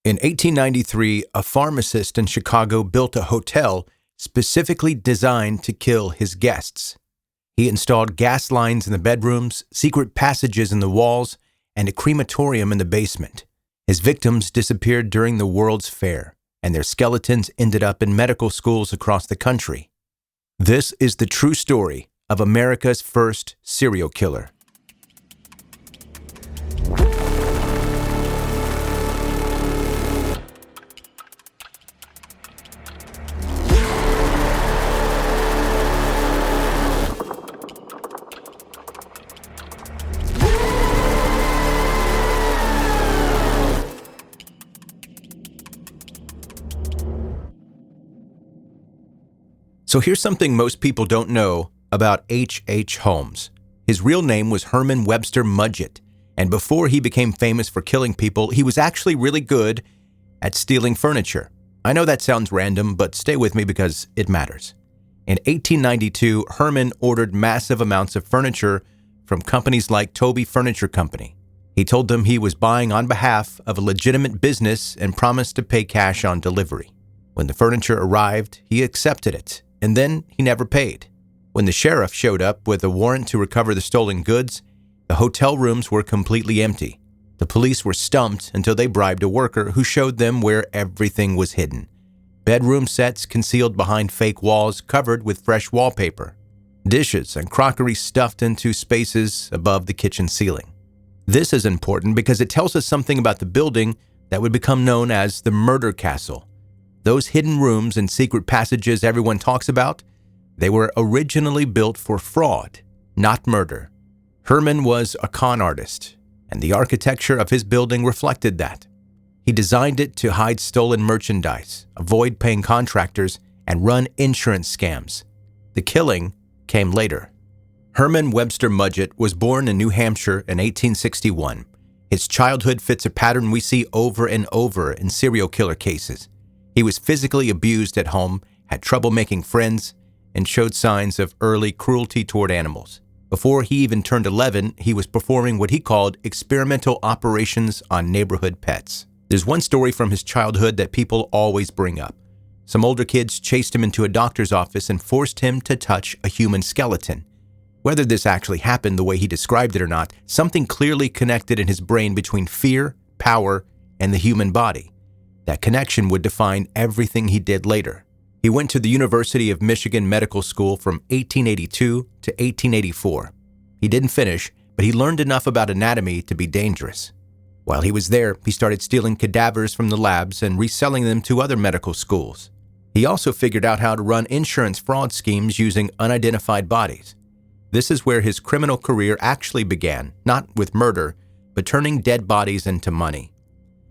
In 1893, a pharmacist in Chicago built a hotel specifically designed to kill his guests. He installed gas lines in the bedrooms, secret passages in the walls, and a crematorium in the basement. His victims disappeared during the World's Fair, and their skeletons ended up in medical schools across the country. This is the true story of America's first serial killer. So here's something most people don't know about H.H. Holmes. His real name was Herman Webster Mudgett, and before he became famous for killing people, he was actually really good at stealing furniture. I know that sounds random, but stay with me because it matters. In 1892, Herman ordered massive amounts of furniture from companies like Toby Furniture Company. He told them he was buying on behalf of a legitimate business and promised to pay cash on delivery. When the furniture arrived, he accepted it, and then he never paid. When the sheriff showed up with a warrant to recover the stolen goods, the hotel rooms were completely empty. The police were stumped until they bribed a worker who showed them where everything was hidden. Bedroom sets concealed behind fake walls covered with fresh wallpaper. Dishes and crockery stuffed into spaces above the kitchen ceiling. This is important because it tells us something about the building that would become known as the Murder Castle. Those hidden rooms and secret passages everyone talks about, they were originally built for fraud, not murder. Herman was a con artist, and the architecture of his building reflected that. He designed it to hide stolen merchandise, avoid paying contractors, and run insurance scams. The killing came later. Herman Webster Mudgett was born in New Hampshire in 1861. His childhood fits a pattern we see over and over in serial killer cases. He was physically abused at home, had trouble making friends, and showed signs of early cruelty toward animals. Before he even turned 11, he was performing what he called experimental operations on neighborhood pets. There's one story from his childhood that people always bring up. Some older kids chased him into a doctor's office and forced him to touch a human skeleton. Whether this actually happened the way he described it or not, something clearly connected in his brain between fear, power, and the human body. That connection would define everything he did later. He went to the University of Michigan Medical School from 1882 to 1884. He didn't finish, but he learned enough about anatomy to be dangerous. While he was there, he started stealing cadavers from the labs and reselling them to other medical schools. He also figured out how to run insurance fraud schemes using unidentified bodies. This is where his criminal career actually began, not with murder, but turning dead bodies into money.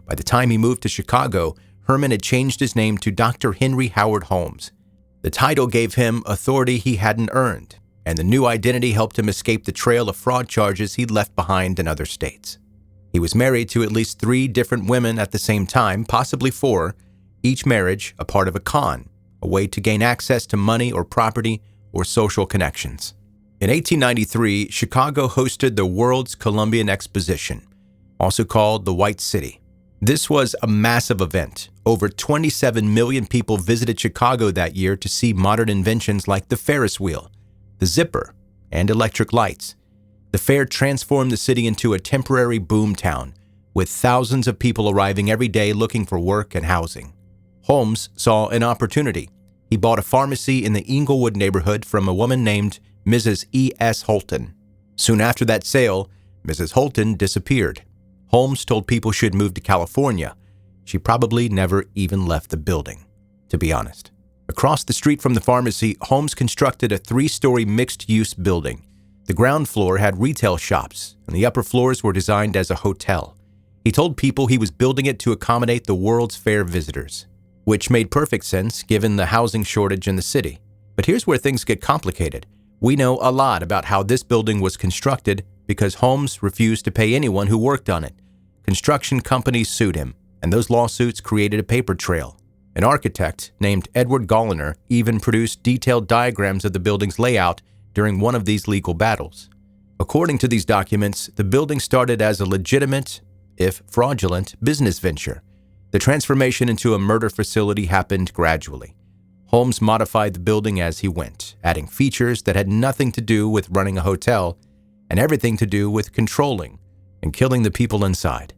By the time he moved to Chicago, Herman had changed his name to Dr. Henry Howard Holmes. The title gave him authority he hadn't earned, and the new identity helped him escape the trail of fraud charges he'd left behind in other states. He was married to at least 3 different women at the same time, possibly 4, each marriage a part of a con, a way to gain access to money or property or social connections. In 1893, Chicago hosted the World's Columbian Exposition, also called the White City. This was a massive event. Over 27 million people visited Chicago that year to see modern inventions like the Ferris wheel, the zipper, and electric lights. The fair transformed the city into a temporary boom town, with thousands of people arriving every day looking for work and housing. Holmes saw an opportunity. He bought a pharmacy in the Englewood neighborhood from a woman named Mrs. E.S. Holton. Soon after that sale, Mrs. Holton disappeared. Holmes told people she'd moved to California. She probably never even left the building, to be honest. Across the street from the pharmacy, Holmes constructed a 3-story mixed-use building. The ground floor had retail shops, and the upper floors were designed as a hotel. He told people he was building it to accommodate the World's Fair visitors, which made perfect sense given the housing shortage in the city. But here's where things get complicated. We know a lot about how this building was constructed because Holmes refused to pay anyone who worked on it. Construction companies sued him, and those lawsuits created a paper trail. An architect named Edward Golliner even produced detailed diagrams of the building's layout during one of these legal battles. According to these documents, the building started as a legitimate, if fraudulent, business venture. The transformation into a murder facility happened gradually. Holmes modified the building as he went, adding features that had nothing to do with running a hotel and everything to do with controlling and killing the people inside.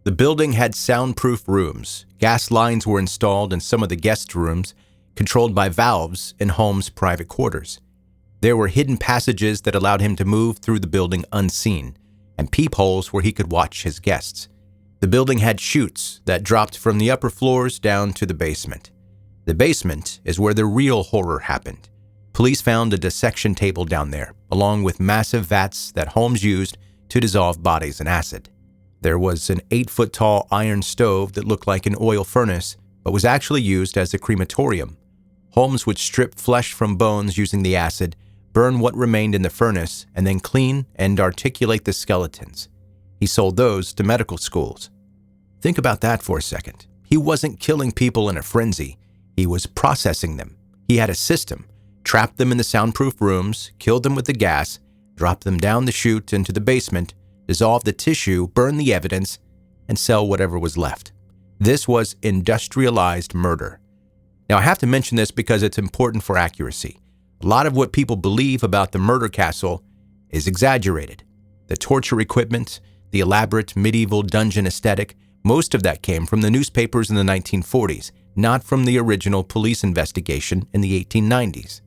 The building had soundproof rooms. Gas lines were installed in some of the guest rooms, controlled by valves in Holmes' private quarters. There were hidden passages that allowed him to move through the building unseen, and peepholes where he could watch his guests. The building had chutes that dropped from the upper floors down to the basement. The basement is where the real horror happened. Police found a dissection table down there, along with massive vats that Holmes used to dissolve bodies in acid. There was an 8-foot-tall iron stove that looked like an oil furnace, but was actually used as a crematorium. Holmes would strip flesh from bones using the acid, burn what remained in the furnace, and then clean and articulate the skeletons. He sold those to medical schools. Think about that for a second. He wasn't killing people in a frenzy. He was processing them. He had a system, trapped them in the soundproof rooms, killed them with the gas, dropped them down the chute into the basement, dissolve the tissue, burn the evidence, and sell whatever was left. This was industrialized murder. Now, I have to mention this because it's important for accuracy. A lot of what people believe about the murder castle is exaggerated. The torture equipment, the elaborate medieval dungeon aesthetic, most of that came from the newspapers in the 1940s, not from the original police investigation in the 1890s.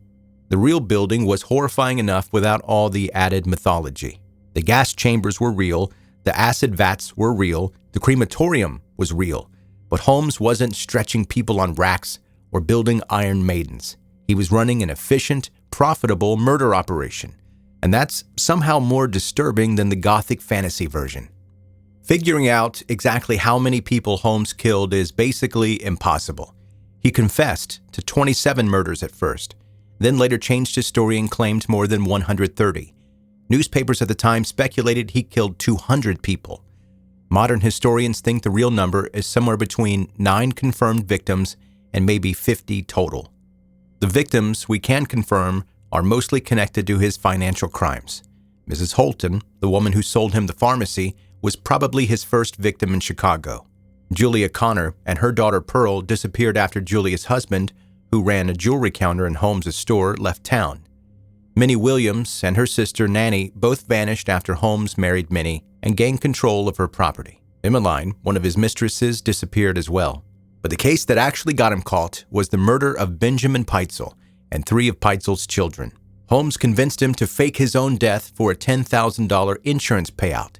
The real building was horrifying enough without all the added mythology. The gas chambers were real, the acid vats were real, the crematorium was real, but Holmes wasn't stretching people on racks or building iron maidens. He was running an efficient, profitable murder operation, and that's somehow more disturbing than the gothic fantasy version. Figuring out exactly how many people Holmes killed is basically impossible. He confessed to 27 murders at first, then later changed his story and claimed more than 130. Newspapers at the time speculated he killed 200 people. Modern historians think the real number is somewhere between 9 confirmed victims and maybe 50 total. The victims we can confirm are mostly connected to his financial crimes. Mrs. Holton, the woman who sold him the pharmacy, was probably his first victim in Chicago. Julia Connor and her daughter Pearl disappeared after Julia's husband, who ran a jewelry counter in Holmes' store, left town. Minnie Williams and her sister Nanny both vanished after Holmes married Minnie and gained control of her property. Emmeline, one of his mistresses, disappeared as well. But the case that actually got him caught was the murder of Benjamin Peitzel and 3 of Peitzel's children. Holmes convinced him to fake his own death for a $10,000 insurance payout.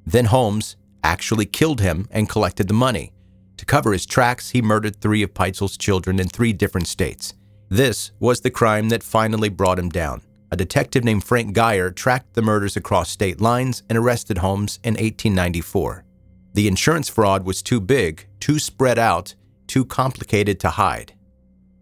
Then Holmes actually killed him and collected the money. To cover his tracks, he murdered 3 of Peitzel's children in 3 different states. This was the crime that finally brought him down. A detective named Frank Geyer tracked the murders across state lines and arrested Holmes in 1894. The insurance fraud was too big, too spread out, too complicated to hide.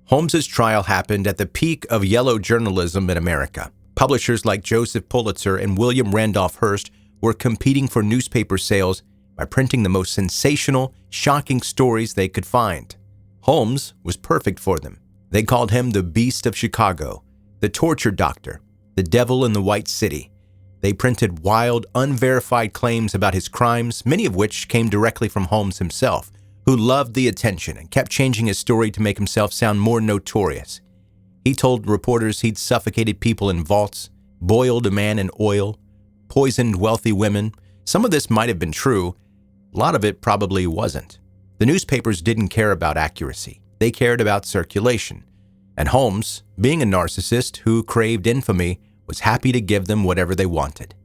Holmes's trial happened at the peak of yellow journalism in America. Publishers like Joseph Pulitzer and William Randolph Hearst were competing for newspaper sales by printing the most sensational, shocking stories they could find. Holmes was perfect for them. They called him the Beast of Chicago, the Torture Doctor, the Devil in the White City. They printed wild, unverified claims about his crimes, many of which came directly from Holmes himself, who loved the attention and kept changing his story to make himself sound more notorious. He told reporters he'd suffocated people in vaults, boiled a man in oil, poisoned wealthy women. Some of this might have been true. A lot of it probably wasn't. The newspapers didn't care about accuracy. They cared about circulation. And Holmes, being a narcissist who craved infamy, was happy to give them whatever they wanted.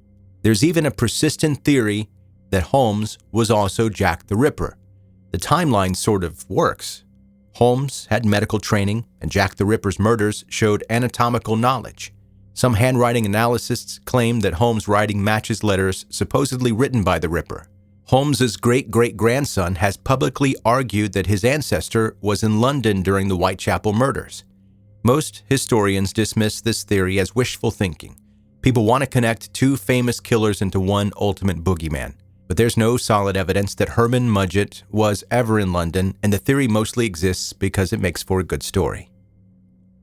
There's even a persistent theory that Holmes was also Jack the Ripper. The timeline sort of works. Holmes had medical training, and Jack the Ripper's murders showed anatomical knowledge. Some handwriting analysts claim that Holmes' writing matches letters supposedly written by the Ripper. Holmes's great-great-grandson has publicly argued that his ancestor was in London during the Whitechapel murders. Most historians dismiss this theory as wishful thinking. People want to connect 2 famous killers into one ultimate boogeyman. But there's no solid evidence that Herman Mudgett was ever in London, and the theory mostly exists because it makes for a good story.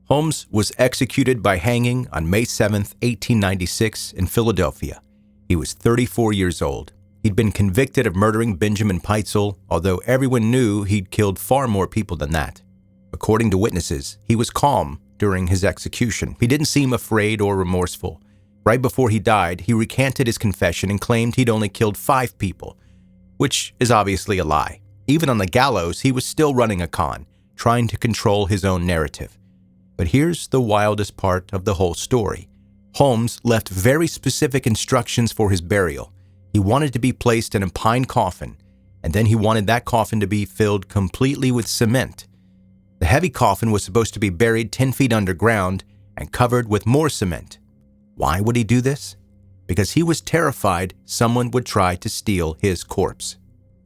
Holmes was executed by hanging on May 7, 1896 in Philadelphia. He was 34 years old. He'd been convicted of murdering Benjamin Peitzel, although everyone knew he'd killed far more people than that. According to witnesses, he was calm during his execution. He didn't seem afraid or remorseful. Right before he died, he recanted his confession and claimed he'd only killed 5 people, which is obviously a lie. Even on the gallows, he was still running a con, trying to control his own narrative. But here's the wildest part of the whole story. Holmes left very specific instructions for his burial. He wanted to be placed in a pine coffin, and then he wanted that coffin to be filled completely with cement. The heavy coffin was supposed to be buried 10 feet underground and covered with more cement. Why would he do this? Because he was terrified someone would try to steal his corpse.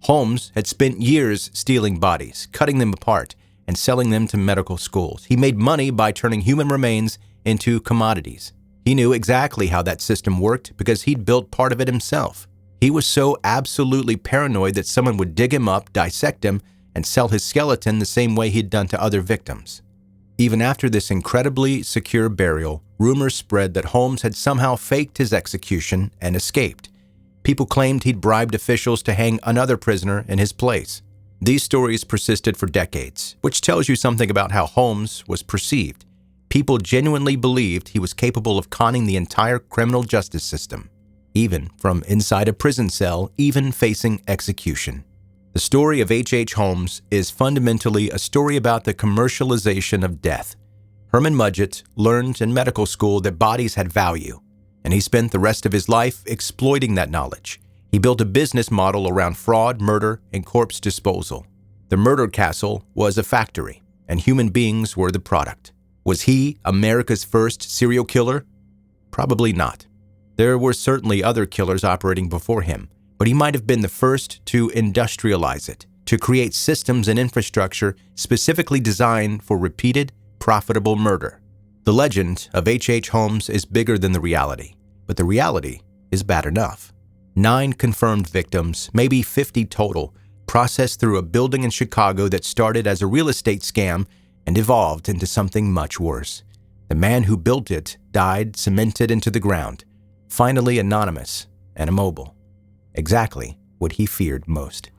Holmes had spent years stealing bodies, cutting them apart, and selling them to medical schools. He made money by turning human remains into commodities. He knew exactly how that system worked because he'd built part of it himself. He was so absolutely paranoid that someone would dig him up, dissect him, and sell his skeleton the same way he'd done to other victims. Even after this incredibly secure burial, rumors spread that Holmes had somehow faked his execution and escaped. People claimed he'd bribed officials to hang another prisoner in his place. These stories persisted for decades, which tells you something about how Holmes was perceived. People genuinely believed he was capable of conning the entire criminal justice system, even from inside a prison cell, even facing execution. The story of H.H. Holmes is fundamentally a story about the commercialization of death. Herman Mudgett learned in medical school that bodies had value, and he spent the rest of his life exploiting that knowledge. He built a business model around fraud, murder, and corpse disposal. The murder castle was a factory, and human beings were the product. Was he America's first serial killer? Probably not. There were certainly other killers operating before him, but he might have been the first to industrialize it, to create systems and infrastructure specifically designed for repeated, profitable murder. The legend of H.H. Holmes is bigger than the reality, but the reality is bad enough. 9 confirmed victims, maybe 50 total, processed through a building in Chicago that started as a real estate scam and evolved into something much worse. The man who built it died cemented into the ground, finally anonymous and immobile. Exactly what he feared most.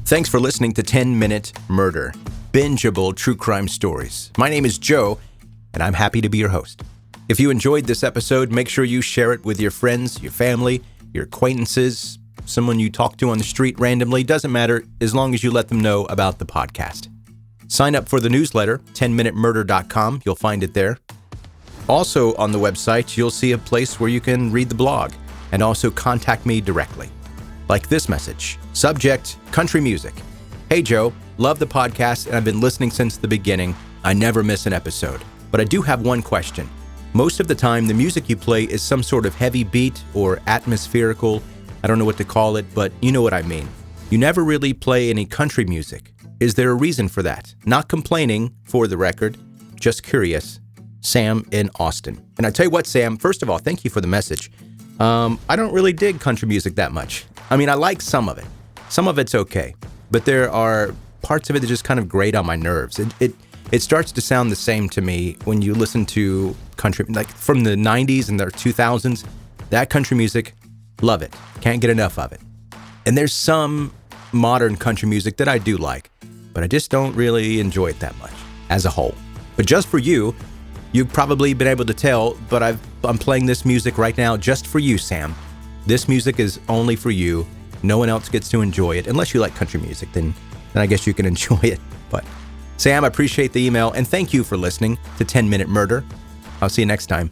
Thanks for listening to 10-Minute Murder, bingeable true crime stories. My name is Joe, and I'm happy to be your host. If you enjoyed this episode, make sure you share it with your friends, your family, your acquaintances, someone you talk to on the street randomly. Doesn't matter as long as you let them know about the podcast. Sign up for the newsletter, 10minutemurder.com. You'll find it there. Also on the website, you'll see a place where you can read the blog and also contact me directly. Like this message. Subject, country music. Hey Joe, love the podcast and I've been listening since the beginning. I never miss an episode. But I do have one question. Most of the time, the music you play is some sort of heavy beat or atmospherical. I don't know what to call it, but you know what I mean. You never really play any country music. Is there a reason for that? Not complaining, for the record, just curious. Sam in Austin. And I tell you what, Sam, first of all, thank you for the message. I don't really dig country music that much. I mean, I like some of it. Some of it's okay. But there are parts of it that just kind of grate on my nerves. It starts to sound the same to me when you listen to country, like from the 90s and the 2000s. That country music, love it. Can't get enough of it. And there's some modern country music that I do like, but I just don't really enjoy it that much as a whole. But just for you, you've probably been able to tell, but I'm playing this music right now just for you, Sam. This music is only for you. No one else gets to enjoy it. Unless you like country music, then I guess you can enjoy it. But Sam, I appreciate the email, and thank you for listening to 10 Minute Murder. I'll see you next time.